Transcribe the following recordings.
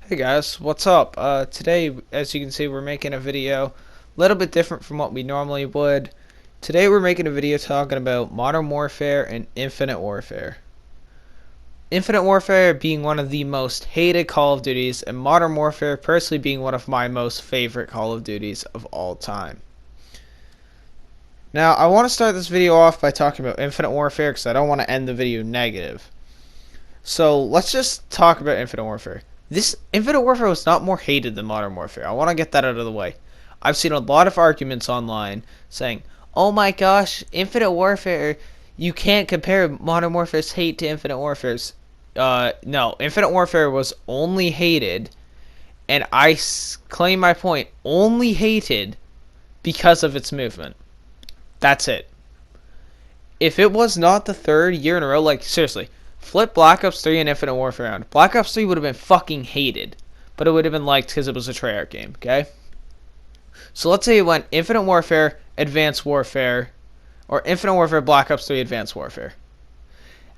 Hey guys, what's up? Today, as you can see, we're making a video a little bit different from what we normally would. Today we're making a video talking about Modern Warfare and Infinite Warfare. Infinite Warfare being one of the most hated Call of Duties, and Modern Warfare personally being one of my most favorite Call of Duties of all time. Now, I want to start this video off by talking about Infinite Warfare because I don't want to end the video negative. So let's just talk about Infinite Warfare. This Infinite Warfare was not more hated than Modern Warfare. I want to get that out of the way. I've seen a lot of arguments online saying, "Oh my gosh, Infinite Warfare, you can't compare Modern Warfare's hate to Infinite Warfare's." No, Infinite Warfare was only hated, and claim my point, only hated because of its movement. That's it. If it was not the third year in a row, like seriously, flip Black Ops 3 and Infinite Warfare around. Black Ops 3 would have been fucking hated, but it would have been liked because it was a Treyarch game, okay? So let's say it went Infinite Warfare, Advanced Warfare, or Infinite Warfare, Black Ops 3, Advanced Warfare.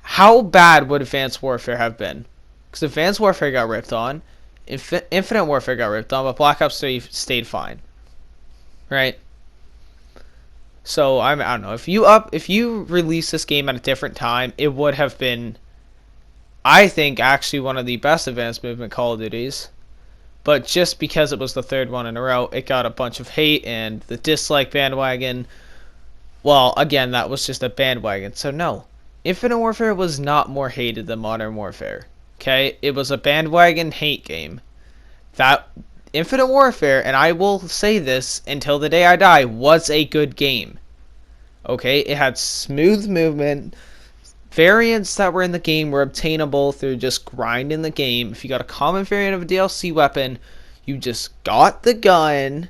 How bad would Advanced Warfare have been? Because Advanced Warfare got ripped on, Infinite Warfare got ripped on, but Black Ops 3 stayed fine, right? So I don't know, if you release this game at a different time, it would have been, I think, actually one of the best advanced movement Call of Duties. But just because it was the third one in a row, it got a bunch of hate and the dislike bandwagon. Well, again, that was just a bandwagon. So no, Infinite Warfare was not more hated than Modern Warfare. Okay, it was a bandwagon hate game. That Infinite Warfare, and I will say this until the day I die, was a good game. Okay, it had smooth movement. Variants that were in the game were obtainable through just grinding the game. If you got a common variant of a DLC weapon, you just got the gun.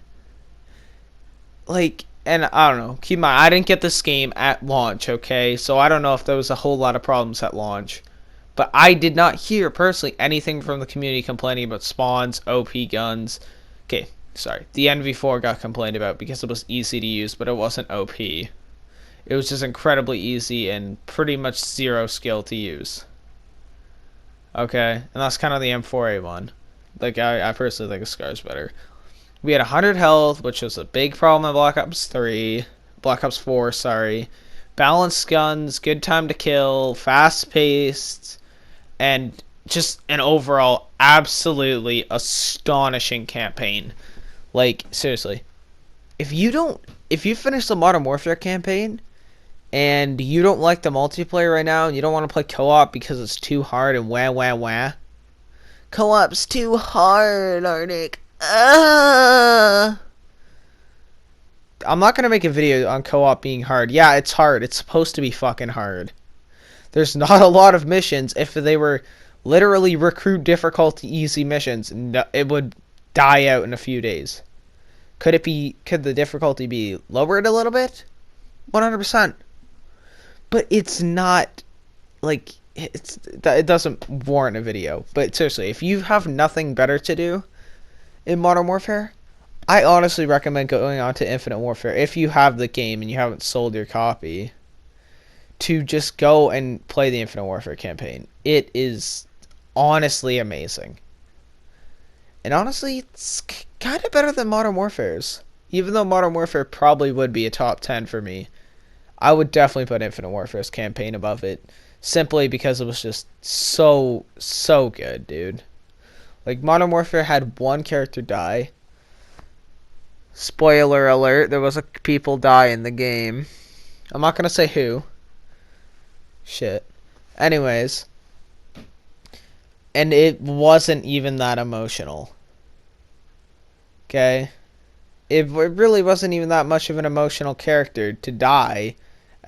And I don't know. Keep in mind, I didn't get this game at launch, okay? So I don't know if there was a whole lot of problems at launch. But I did not hear, personally, anything from the community complaining about spawns, OP guns. Okay, sorry. The NV4 got complained about because it was easy to use, but it wasn't OP. It was just incredibly easy and pretty much zero skill to use. Okay, and that's kind of the M4A one. Like, I personally think the Scar's better. We had 100 health, which was a big problem in Black Ops 3. Black Ops 4, sorry. Balanced guns, good time to kill, fast-paced, and just an overall absolutely astonishing campaign. Like, seriously. If you finish the Modern Warfare campaign, and you don't like the multiplayer right now, and you don't want to play co-op because it's too hard and wah wah wah. Co-op's too hard, Arctic. I'm not gonna make a video on co-op being hard. Yeah, it's hard. It's supposed to be fucking hard. There's not a lot of missions. If they were literally recruit difficulty easy missions, no, it would die out in a few days. Could the difficulty be lowered a little bit? 100%. But it's not like it doesn't warrant a video. But seriously, if you have nothing better to do in Modern Warfare, I honestly recommend going on to Infinite Warfare if you have the game and you haven't sold your copy, to just go and play the Infinite Warfare campaign. It is honestly amazing. And honestly, it's kind of better than Modern Warfare's. Even though Modern Warfare probably would be a top 10 for me, I would definitely put Infinite Warfare's campaign above it, simply because it was just so good, dude. Like, Modern Warfare had one character die. Spoiler alert, there was people die in the game. I'm not gonna say who. Shit. Anyways. And it wasn't even that emotional. Okay? It really wasn't even that much of an emotional character to die,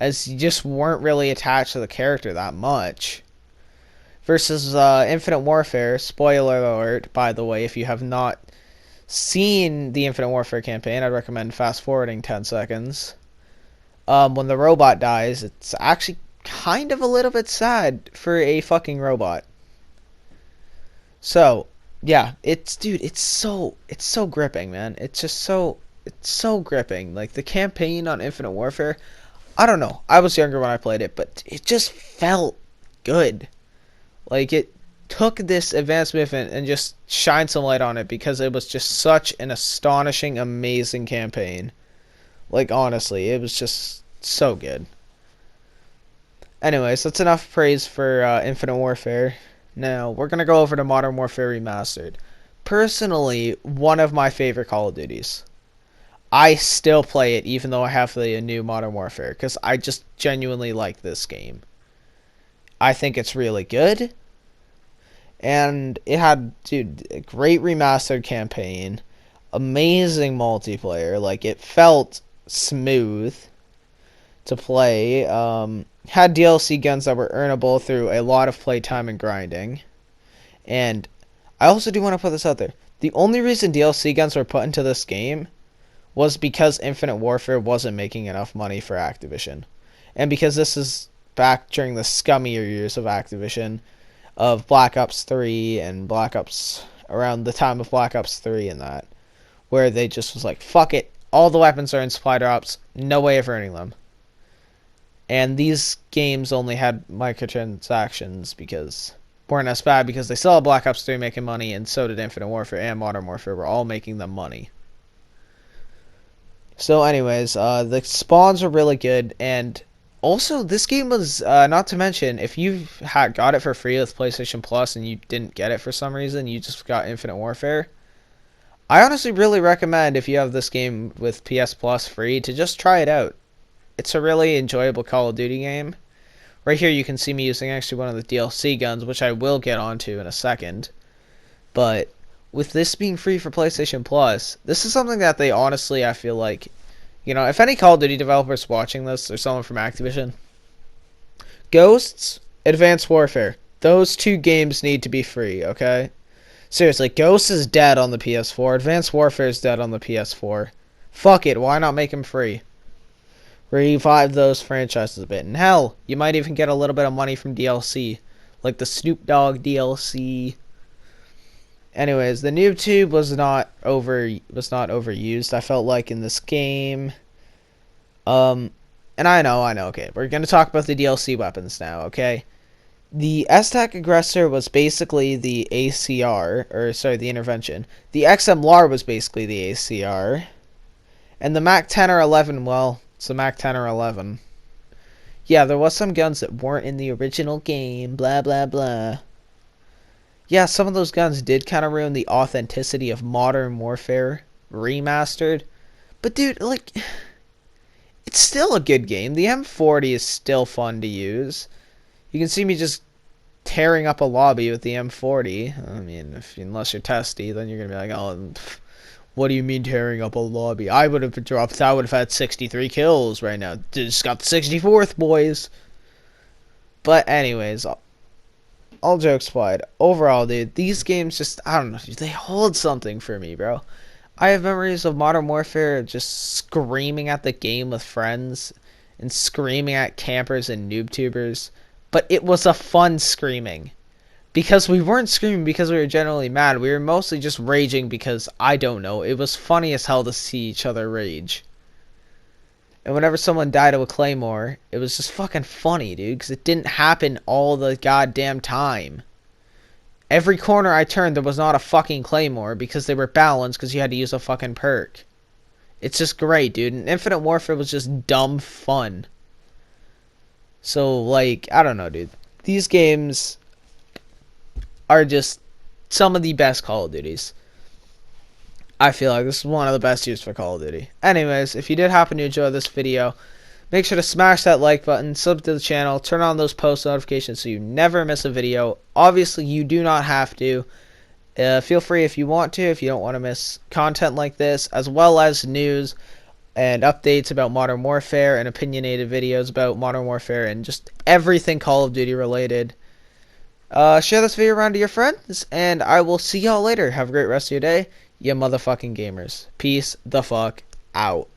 as you just weren't really attached to the character that much. Versus Infinite Warfare, spoiler alert, by the way, if you have not seen the Infinite Warfare campaign, I'd recommend fast forwarding 10 seconds. When the robot dies, it's actually kind of a little bit sad for a fucking robot. So, yeah, it's so gripping, man. It's so gripping. Like, the campaign on Infinite Warfare, I don't know. I was younger when I played it, but it just felt good. Like, took this advanced movement and just shined some light on it because it was just such an astonishing, amazing campaign. Like, honestly, it was just so good. Anyways, that's enough praise for Infinite Warfare. Now, we're going to go over to Modern Warfare Remastered. Personally, one of my favorite Call of Duties. I still play it even though I have the new Modern Warfare because I just genuinely like this game. I think it's really good. And it had, dude, a great remastered campaign. Amazing multiplayer. Like, it felt smooth to play. Had DLC guns that were earnable through a lot of playtime and grinding. And I also do want to put this out there. The only reason DLC guns were put into this game was because Infinite Warfare wasn't making enough money for Activision. And because this is back during the scummier years of Activision, of Black Ops 3 and Black Ops, around the time of Black Ops 3 and that, where they just was like, fuck it, all the weapons are in supply drops, no way of earning them. And these games only had microtransactions because weren't as bad because they still had Black Ops 3 making money, and so did Infinite Warfare and Modern Warfare were all making them money. So anyways, the spawns are really good, and also this game was, not to mention, if you got it for free with PlayStation Plus and you didn't get it for some reason, you just got Infinite Warfare, I honestly really recommend, if you have this game with PS Plus free, to just try it out. It's a really enjoyable Call of Duty game. Right here you can see me using actually one of the DLC guns, which I will get onto in a second. But with this being free for PlayStation Plus, this is something that they honestly, I feel like, you know, if any Call of Duty developers watching this, or someone from Activision, Ghosts, Advanced Warfare, those two games need to be free, okay? Seriously, Ghosts is dead on the PS4, Advanced Warfare is dead on the PS4. Fuck it, why not make them free? Revive those franchises a bit. And hell, you might even get a little bit of money from DLC, like the Snoop Dogg DLC. Anyways, the noob tube was not overused, I felt like, in this game. And I know, okay, we're gonna talk about the DLC weapons now, okay? The S-TAC Aggressor was basically the ACR, or sorry, the Intervention. The XMLR was basically the ACR. And the MAC 10 or 11, well, it's the MAC 10 or 11. Yeah, there was some guns that weren't in the original game, blah, blah, blah. Yeah, some of those guns did kind of ruin the authenticity of Modern Warfare Remastered. But dude, like, it's still a good game. The M40 is still fun to use. You can see me just tearing up a lobby with the M40. I mean, unless you're testy, then you're going to be like, oh, what do you mean tearing up a lobby? I would have had 63 kills right now. Just got the 64th, boys. But anyways, all jokes aside, overall, dude, these games just, I don't know, they hold something for me, bro. I have memories of Modern Warfare just screaming at the game with friends and screaming at campers and noob tubers. But it was a fun screaming. Because we weren't screaming because we were generally mad. We were mostly just raging because, I don't know, it was funny as hell to see each other rage. And whenever someone died of a claymore, it was just fucking funny, dude. Because it didn't happen all the goddamn time. Every corner I turned, there was not a fucking claymore because they were balanced because you had to use a fucking perk. It's just great, dude. And Infinite Warfare was just dumb fun. So, like, I don't know, dude. These games are just some of the best Call of Duties. I feel like this is one of the best used for Call of Duty. Anyways, if you did happen to enjoy this video, make sure to smash that like button, sub to the channel, turn on those post notifications so you never miss a video. Obviously, you do not have to. Feel free if you want to, if you don't want to miss content like this, as well as news and updates about Modern Warfare and opinionated videos about Modern Warfare and just everything Call of Duty related. Share this video around to your friends, and I will see y'all later. Have a great rest of your day, you motherfucking gamers. Peace the fuck out.